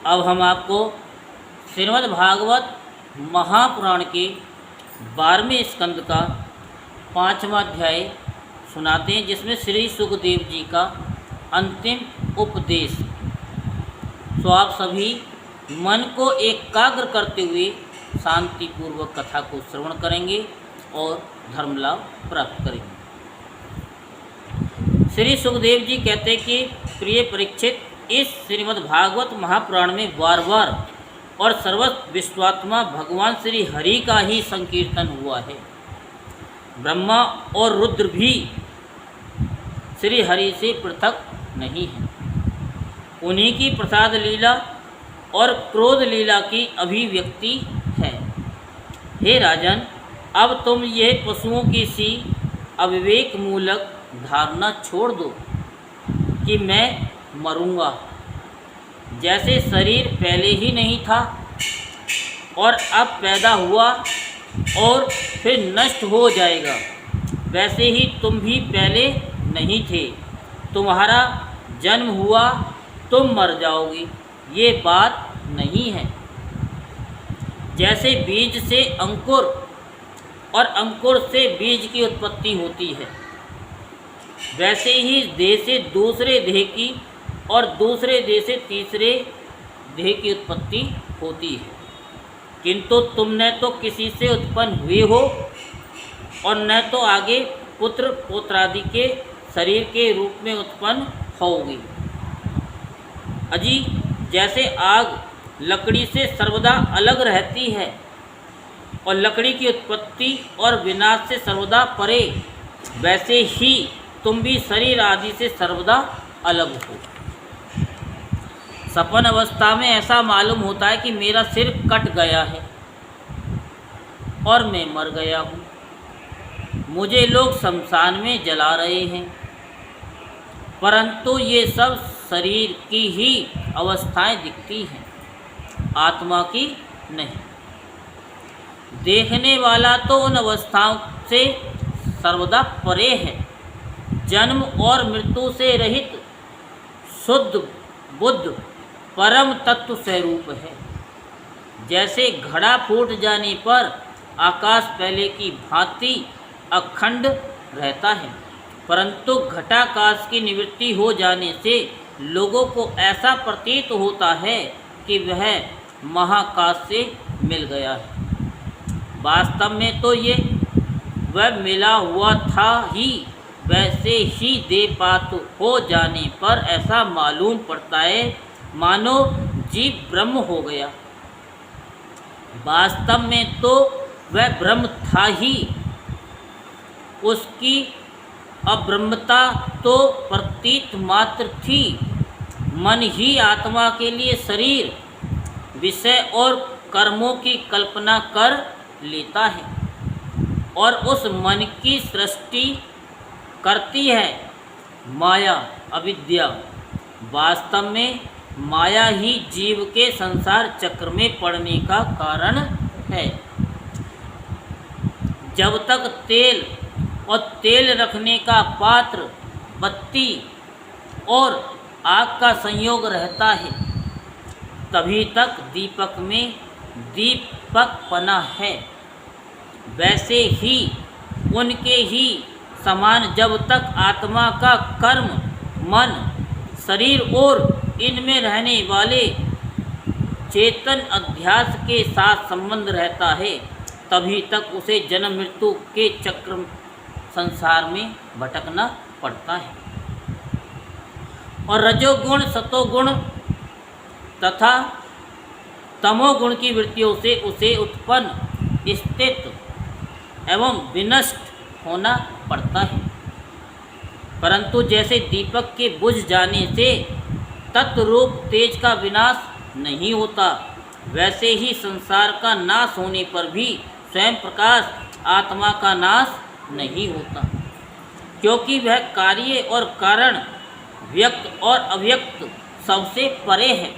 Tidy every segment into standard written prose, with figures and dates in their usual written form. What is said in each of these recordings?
अब हम आपको श्रीमद् भागवत महापुराण के 12वें स्कंद का 5वां अध्याय सुनाते हैं, जिसमें श्री सुखदेव जी का अंतिम उपदेश। तो आप सभी मन को एकाग्र करते हुए शांतिपूर्वक कथा को श्रवण करेंगे और धर्म लाभ प्राप्त करेंगे। श्री सुखदेव जी कहते हैं कि प्रिय परीक्षित, इस श्रीमद् भागवत महापुराण में बार बार और सर्वत्र विश्वात्मा भगवान श्री हरि का ही संकीर्तन हुआ है। ब्रह्मा और रुद्र भी श्री हरि से पृथक नहीं है। उन्हीं की प्रसाद लीला और क्रोध लीला की अभिव्यक्ति है। हे राजन, अब तुम यह पशुओं की सी अविवेक मूलक धारणा छोड़ दो कि मैं मरूंगा। जैसे शरीर पहले ही नहीं था और अब पैदा हुआ और फिर नष्ट हो जाएगा, वैसे ही तुम भी पहले नहीं थे। तुम्हारा जन्म हुआ, तुम मर जाओगे, ये बात नहीं है। जैसे बीज से अंकुर और अंकुर से बीज की उत्पत्ति होती है, वैसे ही देह से दूसरे देह की और दूसरे देह से तीसरे देह की उत्पत्ति होती है। किंतु तुम न तो किसी से उत्पन्न हुए हो और न तो आगे पुत्र पौत्रादि के शरीर के रूप में उत्पन्न होगी। अजी, जैसे आग लकड़ी से सर्वदा अलग रहती है और लकड़ी की उत्पत्ति और विनाश से सर्वदा परे, वैसे ही तुम भी शरीर आदि से सर्वदा अलग हो। सपन अवस्था में ऐसा मालूम होता है कि मेरा सिर कट गया है और मैं मर गया हूँ। मुझे लोग शमशान में जला रहे हैं, परंतु ये सब शरीर की ही अवस्थाएं दिखती हैं, आत्मा की नहीं। देखने वाला तो उन अवस्थाओं से सर्वदा परे है। जन्म और मृत्यु से रहित शुद्ध बुद्ध परम तत्व स्वरूप है। जैसे घड़ा फूट जाने पर आकाश पहले की भांति अखंड रहता है, परंतु घटाकाश की निवृत्ति हो जाने से लोगों को ऐसा प्रतीत होता है कि वह महाकाश से मिल गया है। वास्तव में तो ये वह मिला हुआ था ही, वैसे ही देहपात हो जाने पर ऐसा मालूम पड़ता है मानो जीव ब्रह्म हो गया। वास्तव में तो वह ब्रह्म था ही। उसकी अब्रह्मता तो प्रतीत मात्र थी। मन ही आत्मा के लिए शरीर, विषय और कर्मों की कल्पना कर लेता है और उस मन की सृष्टि करती है माया, अविद्या। वास्तव में माया ही जीव के संसार चक्र में पड़ने का कारण है। जब तक तेल और तेल रखने का पात्र, बत्ती और आग का संयोग रहता है, तभी तक दीपक में दीपकपना है। वैसे ही उनके ही समान जब तक आत्मा का कर्म, मन, शरीर और इनमें रहने वाले चेतन अध्यास के साथ संबंध रहता है, तभी तक उसे जन्म मृत्यु के चक्र संसार में भटकना पड़ता है। और रजोगुण, सतोगुण तथा तमोगुण की वृत्तियों से उसे उत्पन्न, स्थित एवं विनष्ट होना पड़ता है। परंतु जैसे दीपक के बुझ जाने से तत्वरूप तेज का विनाश नहीं होता, वैसे ही संसार का नाश होने पर भी स्वयं प्रकाश आत्मा का नाश नहीं होता, क्योंकि वह कार्य और कारण, व्यक्त और अव्यक्त सबसे परे है।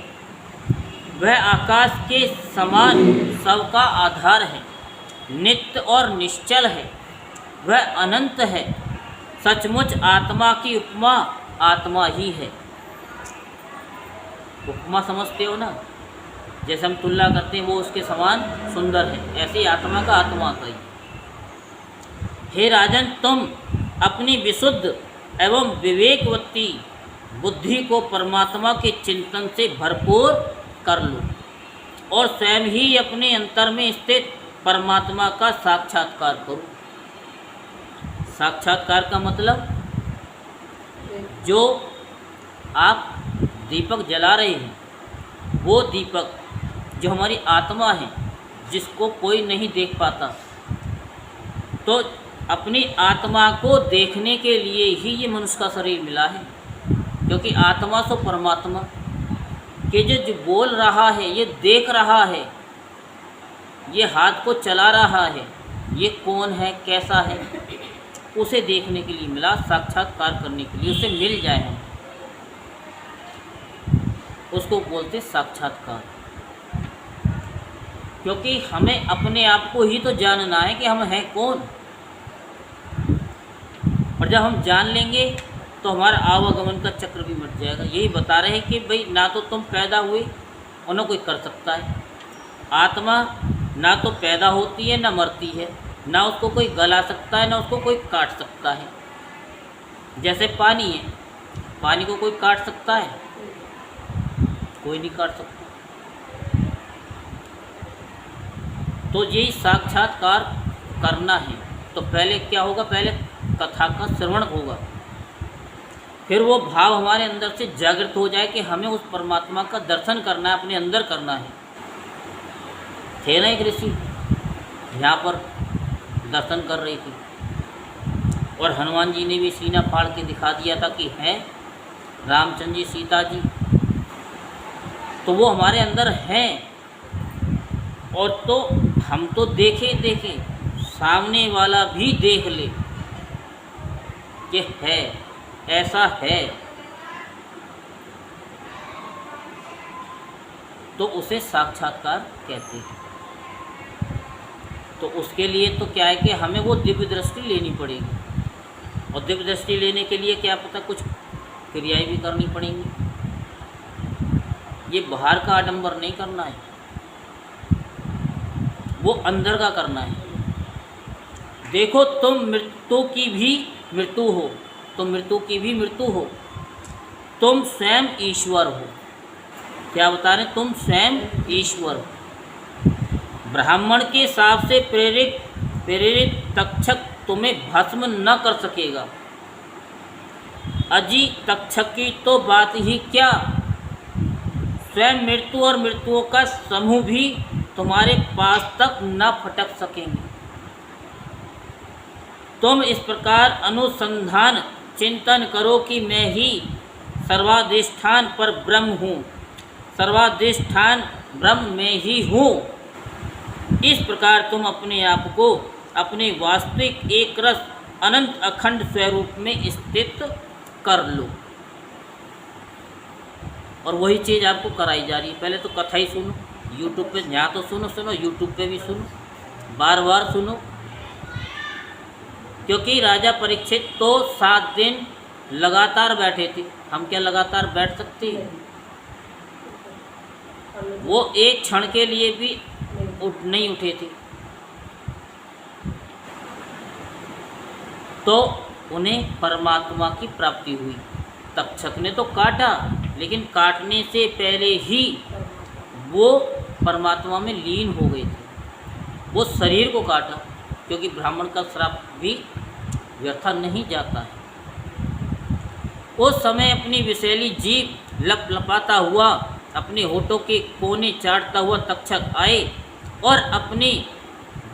वह आकाश के समान सबका आधार है, नित्य और निश्चल है, वह अनंत है। सचमुच आत्मा की उपमा आत्मा ही है। उपमा समझते हो ना? जैसे हम तुलना करते हैं वो उसके समान सुंदर है, ऐसे ही आत्मा का आत्मा का ही। हे राजन, तुम अपनी विशुद्ध एवं विवेकवती बुद्धि को परमात्मा के चिंतन से भरपूर कर लो और स्वयं ही अपने अंतर में स्थित परमात्मा का साक्षात्कार करो। साक्षात्कार का मतलब, जो आप दीपक जला रहे हैं, वो दीपक जो हमारी आत्मा है, जिसको कोई नहीं देख पाता, तो अपनी आत्मा को देखने के लिए ही ये मनुष्य का शरीर मिला है। क्योंकि आत्मा सो परमात्मा के जो बोल रहा है, ये देख रहा है, ये हाथ को चला रहा है, ये कौन है, कैसा है, उसे देखने के लिए मिला, साक्षात्कार करने के लिए, उसे मिल जाए हम, उसको बोलते साक्षात्कार। क्योंकि हमें अपने आप को ही तो जानना है कि हम हैं कौन, और जब हम जान लेंगे तो हमारा आवागमन का चक्र भी मिट जाएगा। यही बता रहे हैं कि भाई ना तो तुम पैदा हुए और ना कोई कर सकता है। आत्मा ना तो पैदा होती है ना मरती है, ना उसको कोई गला सकता है ना उसको कोई काट सकता है। जैसे पानी है, पानी को कोई काट सकता है? कोई नहीं काट सकता। तो यही साक्षात्कार करना है। तो पहले क्या होगा? पहले कथा का श्रवण होगा, फिर वो भाव हमारे अंदर से जागृत हो जाए कि हमें उस परमात्मा का दर्शन करना है, अपने अंदर करना है। थे ना एक ऋषि यहाँ पर दर्शन कर रही थी, और हनुमान जी ने भी सीना फाड़ के दिखा दिया था कि हैं रामचंद्र जी, सीता जी। तो वो हमारे अंदर हैं, और तो हम तो देखे सामने वाला भी देख ले कि है, ऐसा है, तो उसे साक्षात्कार कहते हैं। तो उसके लिए तो क्या है कि हमें वो दिव्य दृष्टि लेनी पड़ेगी, और दिव्य दृष्टि लेने के लिए क्या पता कुछ क्रियाएं भी करनी पड़ेंगी। ये बाहर का आडंबर नहीं करना है, वो अंदर का करना है। देखो, तुम मृत्यु की भी मृत्यु हो, तुम मृत्यु की भी मृत्यु हो, तुम स्वयं ईश्वर हो। क्या बता रहे? तुम स्वयं ईश्वर हो। ब्राह्मण के शाप से प्रेरित तक्षक तुम्हें भस्म न कर सकेगा। अजी तक्षक की तो बात ही क्या, स्वयं मृत्यु और मृत्युओं का समूह भी तुम्हारे पास तक न फटक सकेंगे। तुम इस प्रकार अनुसंधान चिंतन करो कि मैं ही सर्वाधिष्ठान पर ब्रह्म हूँ, सर्वाधिष्ठान ब्रह्म में ही हूँ। इस प्रकार तुम अपने आप को अपने वास्तविक एक रस अनंत अखंड स्वरूप में स्थित कर लो। और वही चीज़ आपको कराई जा रही है। पहले तो कथा ही सुनो, यूट्यूब पे, यहाँ तो सुनो, यूट्यूब पे भी सुनो, बार बार सुनो। क्योंकि राजा परीक्षित तो 7 दिन लगातार बैठे थे, हम क्या लगातार बैठ सकते हैं? वो एक क्षण के लिए भी नहीं उठे थे। तो उन्हें परमात्मा की प्राप्ति हुई। तक्षक ने तो काटा, लेकिन काटने से पहले ही वो परमात्मा में लीन हो गए थे। वो शरीर को काटा, क्योंकि ब्राह्मण का श्राप भी व्यर्थ नहीं जाता है। उस समय अपनी विषैली जीभ लपलपाता हुआ, अपने होठों के कोने चाटता हुआ तक्षक आए और अपनी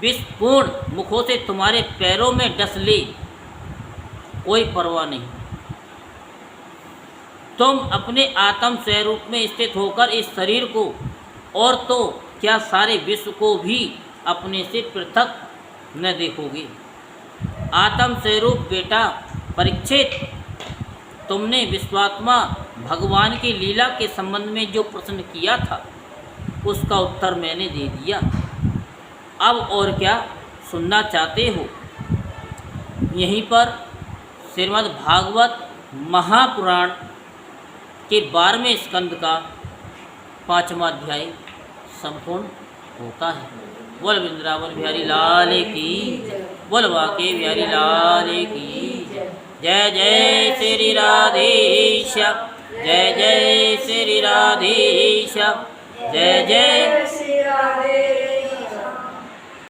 विषपूर्ण मुखों से तुम्हारे पैरों में डस ले। कोई परवाह नहीं, तुम अपने आत्म स्वरूप में स्थित होकर इस शरीर को और तो क्या सारे विश्व को भी अपने से पृथक न देखोगे। आत्म स्वरूप बेटा परीक्षित, तुमने विश्वात्मा भगवान की लीला के संबंध में जो प्रश्न किया था, उसका उत्तर मैंने दे दिया। अब और क्या सुनना चाहते हो? यहीं पर श्रीमद् भागवत महापुराण के 12वें स्कंद का 5वां अध्याय संपूर्ण होता है। बोल वृंदावन बिहारी लाल की, बोल बाके बिहारी लाल की। जय जय श्री राधेश, जय जय श्री राधेश, जय जय श्री राधे